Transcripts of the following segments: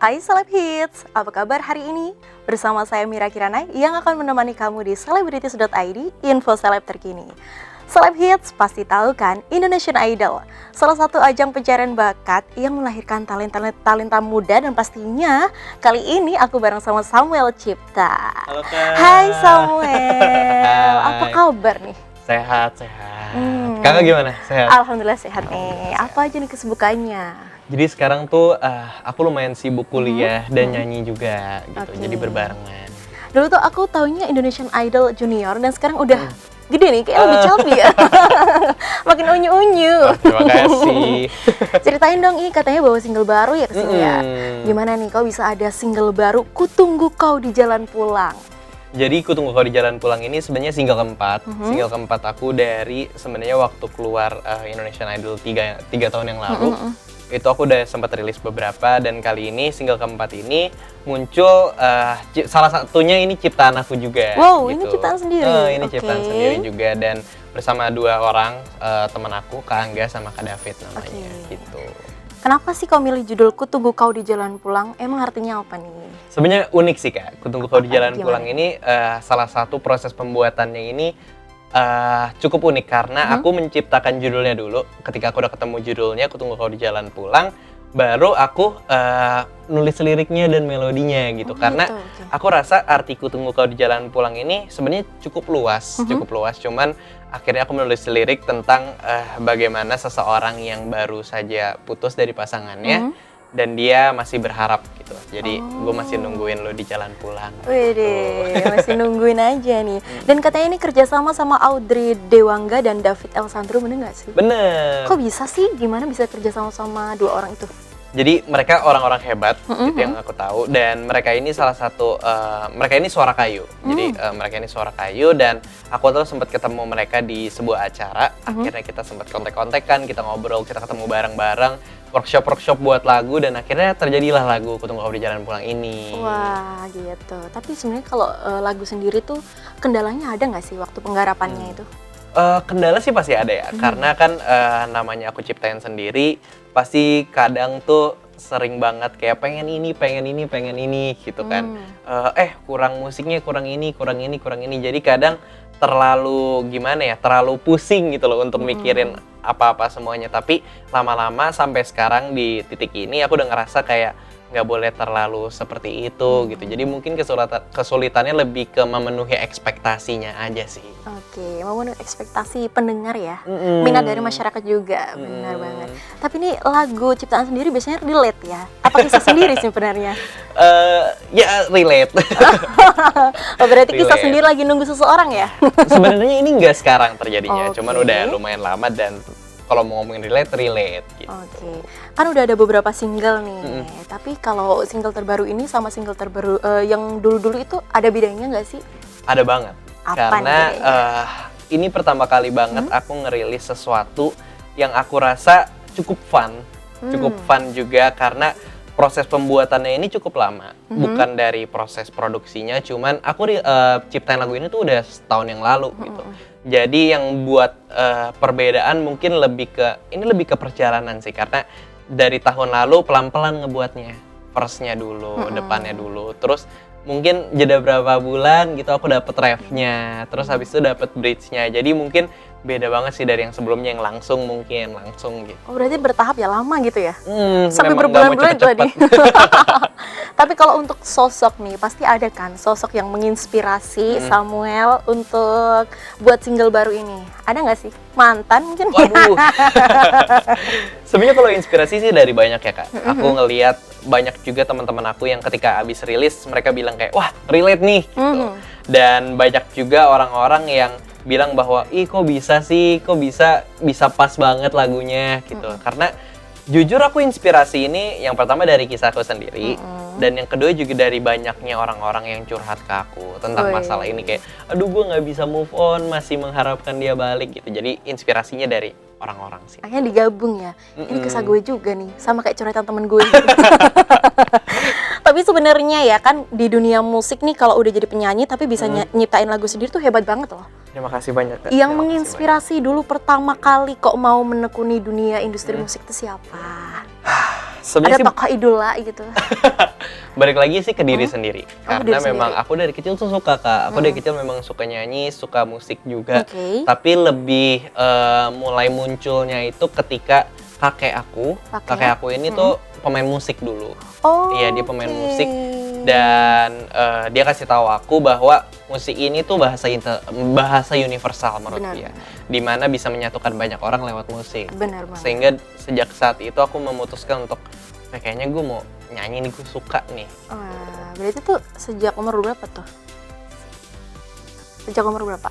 Hai Seleb Hits, apa kabar hari ini? Bersama saya Mira Kirana yang akan menemani kamu di Celebrities.id, info seleb terkini. Seleb Hits pasti tahu kan Indonesian Idol, salah satu ajang pencarian bakat yang melahirkan talenta muda, dan pastinya kali ini aku bareng sama Samuel Cipta. Halo Kak. Hai Samuel, apa kabar nih? Sehat. Kakak gimana? Sehat? Alhamdulillah sehat nih. Apa aja nih kesibukannya? Jadi sekarang tuh aku lumayan sibuk kuliah dan nyanyi juga gitu. Oke. Jadi berbarengan. Dulu tuh aku taunya Indonesian Idol Junior, dan sekarang udah gede nih, kayak lebih chubby ya. Makin unyu-unyu. Terima kasih. Ceritain dong, katanya bawa single baru ya kesini ya. Gimana nih kok bisa ada single baru, Kutunggu Kau di Jalan Pulang? Jadi Kutunggu Kau di Jalan Pulang ini sebenarnya single keempat. Single keempat aku dari sebenarnya waktu keluar Indonesian Idol 3 tahun yang lalu. Itu aku udah sempat rilis beberapa, dan kali ini single keempat ini muncul salah satunya ini ciptaan aku juga. Wow, gitu. ini ciptaan sendiri? Ini ciptaan sendiri juga, dan bersama dua orang teman aku, Kak Angga sama Kak David namanya gitu. Kenapa sih kau milih judul Kutunggu Kau di Jalan Pulang? Emang artinya apa nih? Sebenarnya unik sih Kak, Kutunggu Kau di Jalan Gimana? Pulang ini salah satu proses pembuatannya ini cukup unik karena aku menciptakan judulnya dulu. Ketika aku udah ketemu judulnya Kutunggu Kau di Jalan Pulang, baru aku nulis liriknya dan melodinya gitu. Karena aku rasa arti Kutunggu Kau di Jalan Pulang ini sebenarnya cukup luas, cuman akhirnya aku menulis lirik tentang bagaimana seseorang yang baru saja putus dari pasangannya dan dia masih berharap gitu. Jadi gue masih nungguin lo di jalan pulang. Widih, masih nungguin aja nih. Dan katanya ini kerjasama sama Audrey Dewangga dan David Elsandro, bener nggak sih? Bener. Kok bisa sih? Gimana bisa kerjasama sama dua orang itu? Jadi mereka orang-orang hebat, itu yang aku tahu. Dan mereka ini salah satu, mereka ini suara kayu. Jadi mereka ini suara kayu, dan aku tuh sempat ketemu mereka di sebuah acara. Akhirnya kita sempat kontek-kontekan, kita ngobrol, kita ketemu bareng-bareng, workshop buat lagu, dan akhirnya terjadilah lagu Kutunggu Kau di Jalan Pulang ini. Wah, gitu. Tapi sebenarnya kalau lagu sendiri tuh kendalanya ada nggak sih waktu penggarapannya itu? Kendala sih pasti ada ya, karena kan namanya aku ciptain sendiri, pasti kadang tuh sering banget kayak pengen ini gitu kan. Kurang musiknya, kurang ini. Jadi kadang terlalu terlalu pusing gitu loh untuk mikirin apa-apa semuanya. Tapi lama-lama sampai sekarang di titik ini aku udah ngerasa kayak nggak boleh terlalu seperti itu gitu. Jadi mungkin kesulitannya lebih ke memenuhi ekspektasinya aja sih. Oke, memenuhi ekspektasi pendengar ya, minat dari masyarakat juga, benar banget. Tapi ini lagu ciptaan sendiri biasanya relate ya? Apa kisah sendiri sih sebenarnya? Ya relate. Oh, berarti kisah Relate. sendiri lagi nunggu seseorang ya? Sebenarnya ini nggak sekarang terjadinya, Oke. cuman udah lumayan lama, dan kalau mau ngomongin relate gitu. Oke, kan udah ada beberapa single nih. Tapi kalau single terbaru ini sama single terbaru yang dulu-dulu itu ada bedanya nggak sih? Ada banget. Apa Karena nih ini pertama kali banget aku ngerilis sesuatu yang aku rasa cukup fun juga, karena proses pembuatannya ini cukup lama. Bukan dari proses produksinya, cuman aku ciptain lagu ini tuh udah setahun yang lalu gitu. Jadi yang buat perbedaan mungkin lebih ke perjalanan sih, karena dari tahun lalu pelan-pelan ngebuatnya, verse-nya dulu, depannya dulu, terus mungkin jeda berapa bulan gitu aku dapet refnya, terus habis itu dapet bridge-nya. Jadi mungkin beda banget sih dari yang sebelumnya yang langsung gitu. Oh, berarti bertahap ya, lama gitu ya? Sampai Memang nggak mau berbulan-bulan tadi. cepet-cepet. Tapi kalau untuk sosok nih, pasti ada kan sosok yang menginspirasi Samuel untuk buat single baru ini. Ada nggak sih? Mantan mungkin? Waduh. Sebenarnya kalau inspirasi sih dari banyak ya Kak. Aku ngelihat banyak juga teman-teman aku yang ketika abis rilis mereka bilang kayak, wah relate nih gitu. Dan banyak juga orang-orang yang bilang bahwa ih kok bisa sih, kok bisa pas banget lagunya gitu. Karena jujur aku inspirasi ini yang pertama dari kisahku sendiri, dan yang kedua juga dari banyaknya orang-orang yang curhat ke aku tentang masalah ini, kayak aduh gue nggak bisa move on, masih mengharapkan dia balik gitu. Jadi inspirasinya dari orang-orang sih. Akhirnya digabung ya. Ini kisah gue juga nih, sama kayak curhatan temen gue. Tapi sebenarnya ya kan di dunia musik nih, kalau udah jadi penyanyi tapi bisa nyiptain lagu sendiri tuh hebat banget loh. Terima kasih banyak Kak. Yang menginspirasi dulu pertama kali kok mau menekuni dunia industri musik itu siapa? Sebenarnya Ada sih tokoh idola gitu? balik lagi sih ke diri sendiri. Oh, Karena diri memang sendiri. aku dari kecil tuh suka, Kak. Aku dari kecil memang suka nyanyi, suka musik juga. Oke. Tapi lebih mulai munculnya itu ketika kakek aku ini tuh pemain musik dulu. Oh, Iya, dia pemain oke. musik dan dia kasih tahu aku bahwa musik ini tuh bahasa universal menurut Benar, dia. benar. Di mana bisa menyatukan banyak orang lewat musik. Benar banget. Sehingga sejak saat itu aku memutuskan untuk kayaknya gue mau nyanyi nih, gue suka nih. Wah, berarti tuh sejak umur berapa tuh? Sejak umur berapa?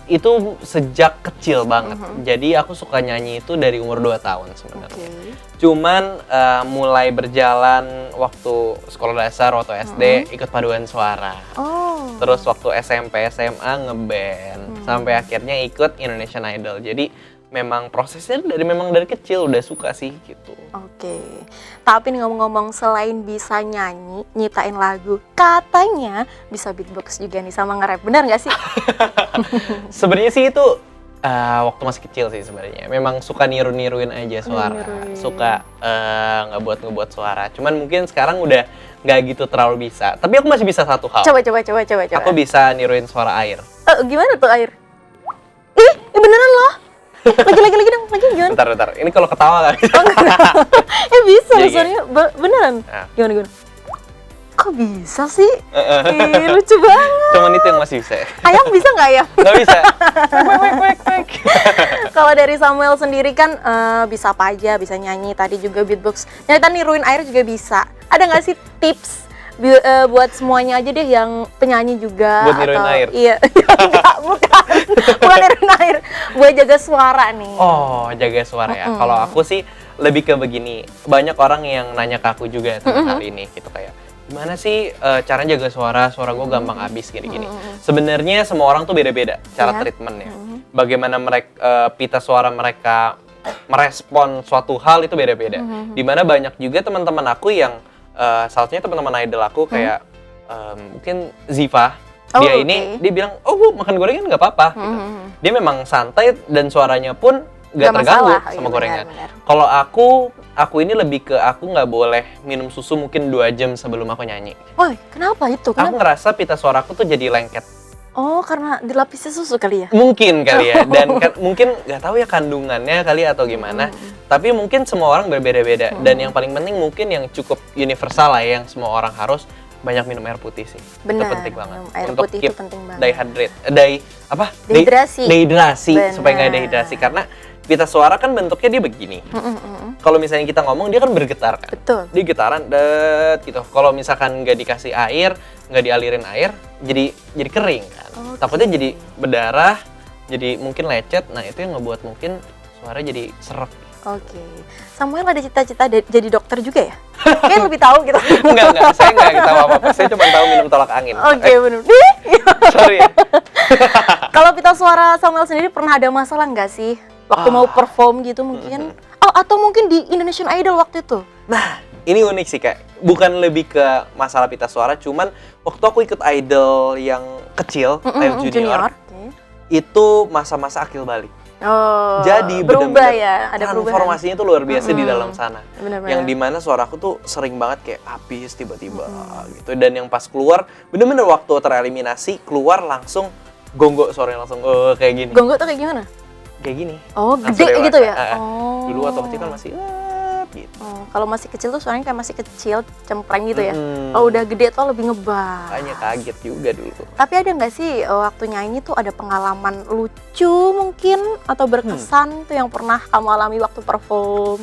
Itu sejak kecil banget. Jadi aku suka nyanyi itu dari umur 2 tahun sebenarnya. Oke. Cuman mulai berjalan waktu sekolah dasar, waktu SD ikut paduan suara. Oh. Terus waktu SMP, SMA ngeband. Sampai akhirnya ikut Indonesian Idol. Jadi memang prosesnya memang dari kecil udah suka sih gitu. Oke. Tapi nih ngomong-ngomong, selain bisa nyanyi, nyiptain lagu, katanya bisa beatbox juga nih sama nge-rap. Benar nggak sih? Sebenarnya sih itu waktu masih kecil sih sebenarnya. Memang suka niru-niruin aja suara. Niruin. Suka ngebuat suara. Cuman mungkin sekarang udah nggak gitu terlalu bisa. Tapi aku masih bisa satu hal. Coba. Aku bisa niruin suara air. Gimana tuh air? Ih, beneran loh. Lagi dong, lagi gimana? Bentar. Ini kalau ketawa nggak bisa. Bisa, Iya, suaranya beneran. Nah. Gimana? Kok bisa sih? Ih, lucu banget. Cuman itu yang masih bisa. Ayam bisa nggak ayam? Nggak bisa. Wek. Kalau dari Samuel sendiri kan bisa apa aja, bisa nyanyi, tadi juga beatbox. Ternyata niruin air juga bisa. Ada nggak sih tips buat semuanya aja deh yang penyanyi juga? Buat niruin air? Iya, enggak, bukan niruin air. Buat jaga suara nih. Oh, jaga suara ya. Kalau aku sih lebih ke begini. Banyak orang yang nanya ke aku juga tentang hal ini gitu kayak, gimana sih cara jaga suara gue gampang habis gini-gini. Sebenarnya semua orang tuh beda-beda cara Iya. treatmentnya. Bagaimana mereka pita suara mereka merespon suatu hal itu beda-beda. Dimana banyak juga teman-teman aku yang salah satunya teman-teman idol aku kayak mungkin Ziva. Oh, Dia oke. ini dia bilang, "Oh, Bu, makan gorengan nggak apa-apa." gitu. Dia memang santai dan suaranya pun nggak Nggak terganggu masalah. sama Iya, gorengan. benar. Kalau aku ini lebih ke aku nggak boleh minum susu mungkin 2 jam sebelum aku nyanyi. Woi, kenapa itu? Aku ngerasa pita suaraku tuh jadi lengket. Oh, karena dilapisi susu kali ya? Mungkin kali ya, dan mungkin nggak tahu ya kandungannya kali atau gimana. Tapi mungkin semua orang berbeda-beda. Dan yang paling penting mungkin yang cukup universal lah ya, yang semua orang harus banyak minum air putih sih. Benar, Itu penting banget. minum air untuk putih itu keep penting banget. Dehidrasi. Dehidrasi supaya nggak Benar. dehidrasi karena pita suara kan bentuknya dia begini. Kalau misalnya kita ngomong dia kan bergetar kan. Betul. Dia getaran gitu. Kalau misalkan nggak dikasih air, nggak dialirin air, jadi kering kan. Oke. Takutnya jadi berdarah, jadi mungkin lecet. Nah, itu yang ngebuat mungkin suara jadi serak. Oke. Samuel ada cita-cita jadi dokter juga ya? Kayaknya lebih tahu gitu. Enggak, saya nggak tahu apa-apa. Saya cuma tahu minum tolak angin. Oke, benar. Sorry ya. Kalau pita suara Samuel sendiri pernah ada masalah nggak sih? Waktu mau perform gitu mungkin? Oh, atau mungkin di Indonesian Idol waktu itu? Nah, ini unik sih Kak. Bukan lebih ke masalah pita suara, cuman waktu aku ikut idol yang kecil, idol junior, Oke. itu masa-masa akil balik. Oh, Jadi berubah bener-bener ya, ada perubahan. transformasinya tuh luar biasa di dalam sana. Benar-benar. Yang dimana suaraku tuh sering banget kayak habis tiba-tiba gitu. Dan yang pas keluar, bener-bener waktu tereliminasi, keluar langsung gonggok suaranya langsung kayak gini. Gonggok tuh kayak gimana? Kayak gini. Oh, Langsung gede dewasa. gitu ya? Oh. Dulu waktu kecil kan masih gitu. Oh, kalau masih kecil tuh suaranya kayak masih kecil, cempreng gitu ya. Mm. Kalau udah gede tuh lebih ngebas. Makanya kaget juga dulu. Tapi ada nggak sih waktu nyanyi tuh ada pengalaman lucu mungkin atau berkesan tuh yang pernah kamu alami waktu perform?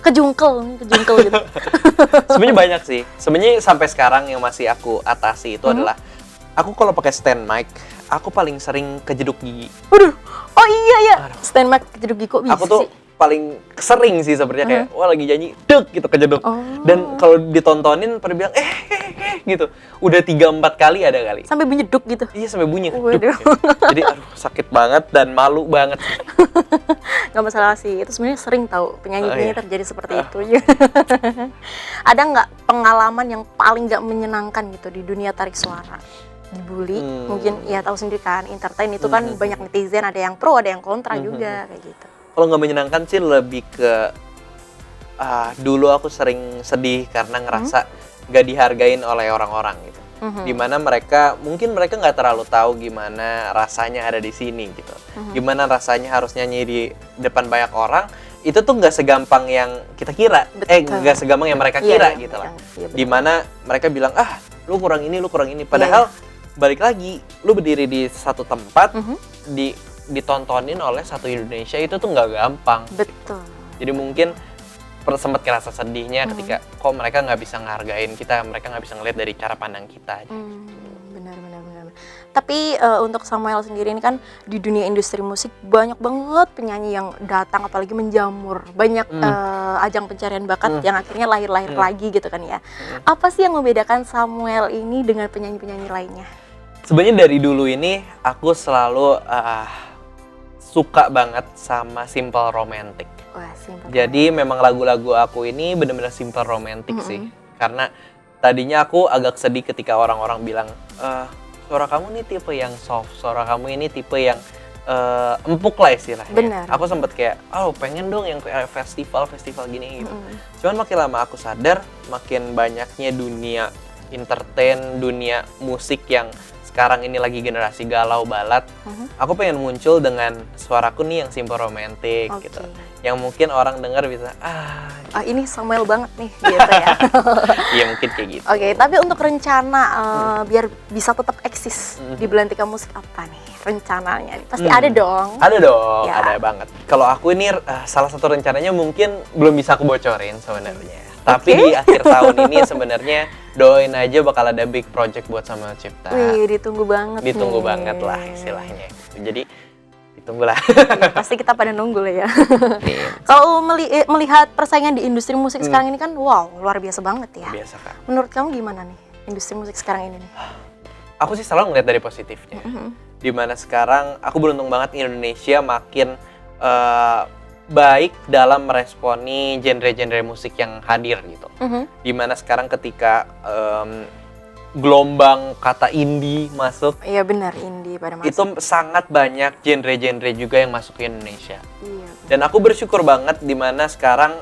Kejungkel gitu. Sebenarnya banyak sih. Sebenarnya sampai sekarang yang masih aku atasi itu adalah aku kalau pakai stand mic, aku paling sering kejeduk gigi. Waduh, oh iya ya, Aduh. stand mic kejeduk gigi kok bisa Aku tuh sih? paling sering sih sebenarnya kayak wah lagi nyanyi dek gitu kejeduk. Oh. Dan kalau ditontonin pada bilang gitu. Udah 3-4 kali ada kali. Sampai bunyi duk gitu. Iya sampai bunyi. Waduh. Duk, gitu. Jadi aduh sakit banget dan malu banget. Nggak masalah sih, itu sebenarnya sering tahu penyanyi-penyanyi iya. terjadi seperti itu. Ada nggak pengalaman yang paling nggak menyenangkan gitu di dunia tarik suara? Dibully, mungkin ya tahu sendiri kan, entertain itu kan banyak netizen, ada yang pro, ada yang kontra juga kayak gitu. Kalau nggak menyenangkan sih lebih ke dulu aku sering sedih karena ngerasa gak dihargain oleh orang-orang gitu. Dimana mungkin mereka nggak terlalu tahu gimana rasanya ada di sini gitu. Gimana rasanya harus nyanyi di depan banyak orang. Itu tuh nggak segampang yang kita kira. Nggak segampang yang mereka kira gitu lah. Dimana mereka bilang, lu kurang ini. Padahal balik lagi, lu berdiri di satu tempat, ditontonin oleh satu Indonesia, itu tuh nggak gampang. Betul. Jadi mungkin sempat kerasa sedihnya ketika kok mereka nggak bisa ngehargain kita, mereka nggak bisa ngeliat dari cara pandang kita. Benar. Tapi untuk Samuel sendiri ini kan di dunia industri musik banyak banget penyanyi yang datang, apalagi menjamur, banyak ajang pencarian bakat yang akhirnya lahir lagi gitu kan ya. Apa sih yang membedakan Samuel ini dengan penyanyi-penyanyi lainnya? Sebenarnya dari dulu ini aku selalu suka banget sama simple romantic. Wah, simple. Jadi memang lagu-lagu aku ini benar-benar simple romantic sih. Karena tadinya aku agak sedih ketika orang-orang bilang, suara kamu ini tipe yang soft, suara kamu ini tipe yang empuk lah istilahnya. Benar. Aku sempet kayak, pengen dong yang kayak festival gini gitu. Cuman makin lama aku sadar, makin banyaknya dunia entertain, dunia musik yang sekarang ini lagi generasi galau balat, aku pengen muncul dengan suaraku nih yang simple romantic gitu, yang mungkin orang dengar bisa ini Samuel banget nih gitu ya. Iya mungkin kayak gitu. Oke, tapi untuk rencana biar bisa tetap eksis di Belantika Musik apa nih rencananya? Pasti ada dong. Ada dong, ya. Ada banget. Kalau aku ini salah satu rencananya mungkin belum bisa aku bocorin sebenarnya. Tapi di akhir tahun ini sebenarnya doain aja bakal ada big project buat Samuel Cipta. Wih, ditunggu banget. Ditunggu banget lah istilahnya. Jadi ditunggulah. Pasti kita pada nunggu lah ya. Kalau melihat persaingan di industri musik sekarang ini kan, wow, luar biasa banget ya. Biasa kan. Menurut kamu gimana nih industri musik sekarang ini nih? Aku sih selalu ngeliat dari positifnya. Dimana sekarang aku beruntung banget Indonesia makin baik dalam meresponi genre-genre musik yang hadir gitu. Dimana sekarang ketika gelombang kata indie masuk, iya benar, indie pada masuk. Itu sangat banyak genre-genre juga yang masuk ke Indonesia. Iya. Dan aku bersyukur banget dimana sekarang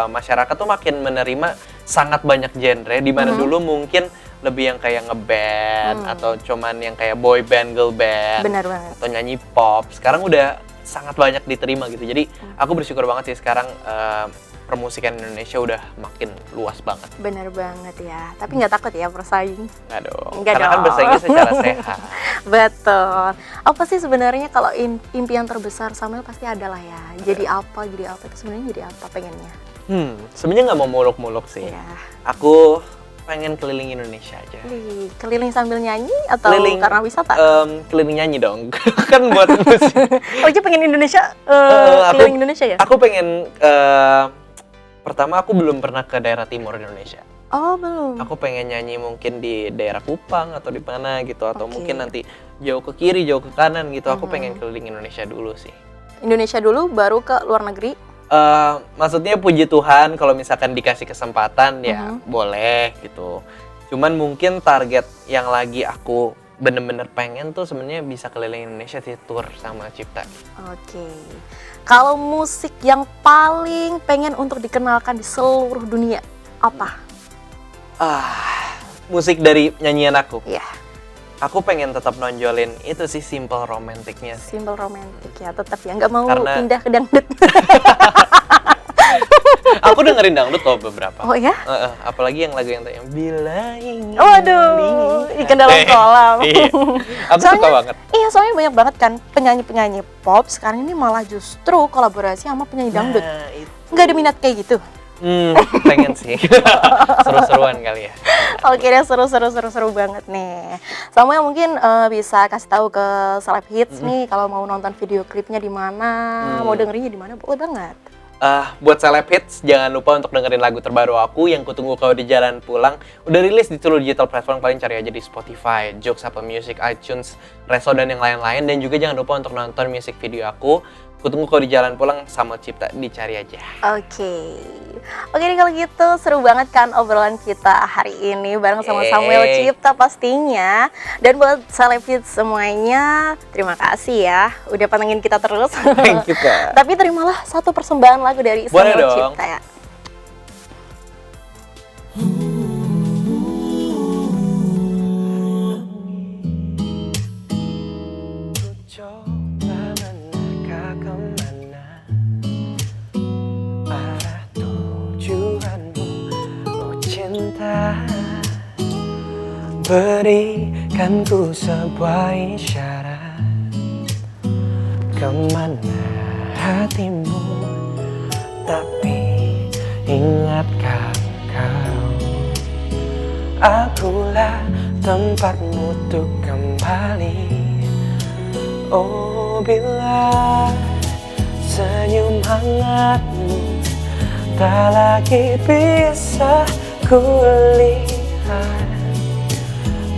masyarakat tuh makin menerima sangat banyak genre. Dimana dulu mungkin lebih yang kayak ngeband atau cuman yang kayak boy band, girl band, benar banget, atau nyanyi pop. Sekarang udah sangat banyak diterima gitu. Jadi aku bersyukur banget sih sekarang permusikan Indonesia udah makin luas banget. Benar banget ya. Tapi nggak takut ya bersaing? Nggak dong. Nggak Karena dong. kan bersaingnya secara sehat. Betul. Apa sih sebenarnya kalau impian terbesar Samuel pasti ada lah ya. Jadi apa itu sebenarnya jadi apa pengennya? Sebenarnya nggak mau muluk-muluk sih. Iya. Aku pengen keliling Indonesia aja. Keliling sambil nyanyi atau karena wisata? Keliling nyanyi dong. Kan buat musik. Oh, jadi pengen Indonesia, keliling Indonesia ya? Aku pengen, pertama aku belum pernah ke daerah timur Indonesia. Oh, belum. Aku pengen nyanyi mungkin di daerah Kupang atau di mana gitu. Atau mungkin nanti jauh ke kiri, jauh ke kanan gitu. Aku pengen keliling Indonesia dulu sih. Indonesia dulu, baru ke luar negeri? Maksudnya puji Tuhan kalau misalkan dikasih kesempatan ya boleh gitu. Cuman mungkin target yang lagi aku bener-bener pengen tuh sebenarnya bisa keliling Indonesia sih, tour sama Cipta. Oke. Kalau musik yang paling pengen untuk dikenalkan di seluruh dunia apa? Musik dari nyanyian aku. Iya. Aku pengen tetap nonjolin itu sih simple romantiknya. Simple romantik ya, tetap ya, nggak mau pindah ke dangdut. Aku dengerin dangdut kok beberapa. Oh ya? Apalagi yang lagu yang tadi Bila Ingin. Waduh, ikan dalam kolam. Iya. Aku suka banget. Iya, soalnya banyak banget kan penyanyi-penyanyi pop sekarang ini malah justru kolaborasi sama penyanyi dangdut. Nggak ada minat kayak gitu? Pengen sih. Seru-seruan kali ya. Oke deh, seru banget nih. Samuel mungkin bisa kasih tahu ke Celeb Hits nih kalau mau nonton video klipnya di mana, mau dengerinnya di mana, boleh banget. Buat Celeb Hits, jangan lupa untuk dengerin lagu terbaru aku yang Kutunggu Kau di Jalan Pulang. Udah rilis di seluruh digital platform, kalian cari aja di Spotify, Joox, Apple Music, iTunes, Reso, dan yang lain-lain. Dan juga jangan lupa untuk nonton music video aku, Kutunggu Kau di Jalan Pulang, Samuel Cipta, dicari aja. Oke deh kalau gitu, seru banget kan obrolan kita hari ini bareng sama Samuel Cipta pastinya. Dan buat Celeb Hits semuanya, terima kasih ya udah pantengin kita terus. Thank you, Kak. Tapi terimalah satu persembahan lagu dari Samuel Cipta ya. berikan ku sebuah isyarat, kemana hatimu, tapi ingatkah kau, akulah tempatmu untuk kembali. Oh, bila senyum hangatmu tak lagi bisa kulihat,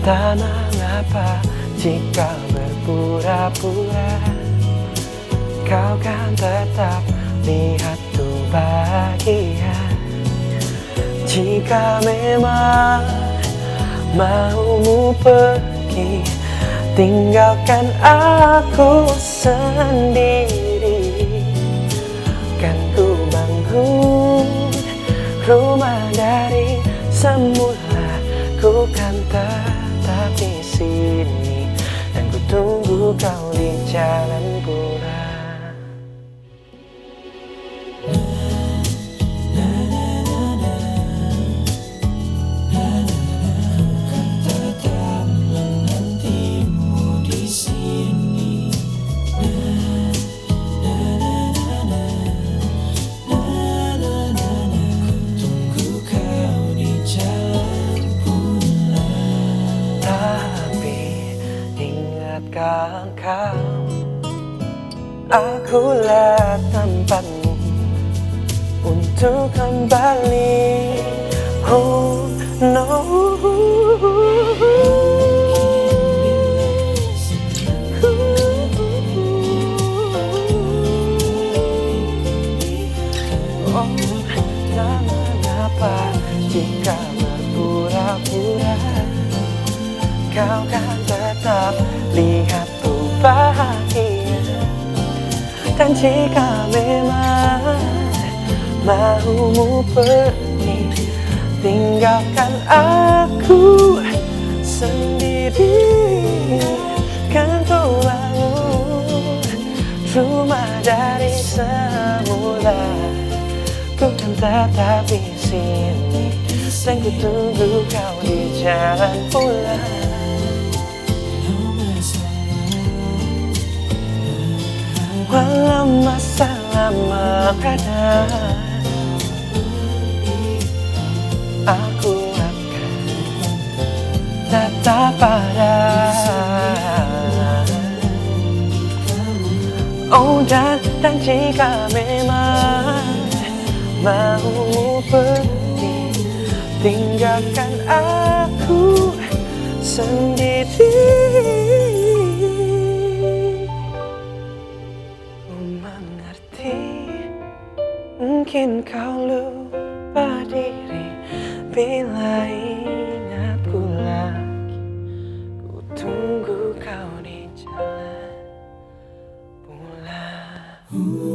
tak mengapa jika berpura-pura, kau kan tetap lihat tuh bahagia. Jika memang maumu pergi, tinggalkan aku sendiri, kan ku bangun rumah dari semula. Ku kan tetap di sini dan ku tunggu kau di jalan pulang. Ingatkah kau, akulah tempatmu untuk kembali. Oh no, oh, tak mengapa jika berpura-pura, kau kan tetap lihat tuh bahagia. Dan jika memang maumu pergi, tinggalkan aku sendiri, kan ku bangun rumah dari semula. Ku kan tetap di sini dan ku tunggu kau di jalan pulang. Walau masalah mengada, aku akan tetap ada. Oh, dan jika memang mau pergi, tinggalkan aku sendiri. Mungkin kau lupa diri bila ingatku lagi, ku tunggu kau di jalan pulang.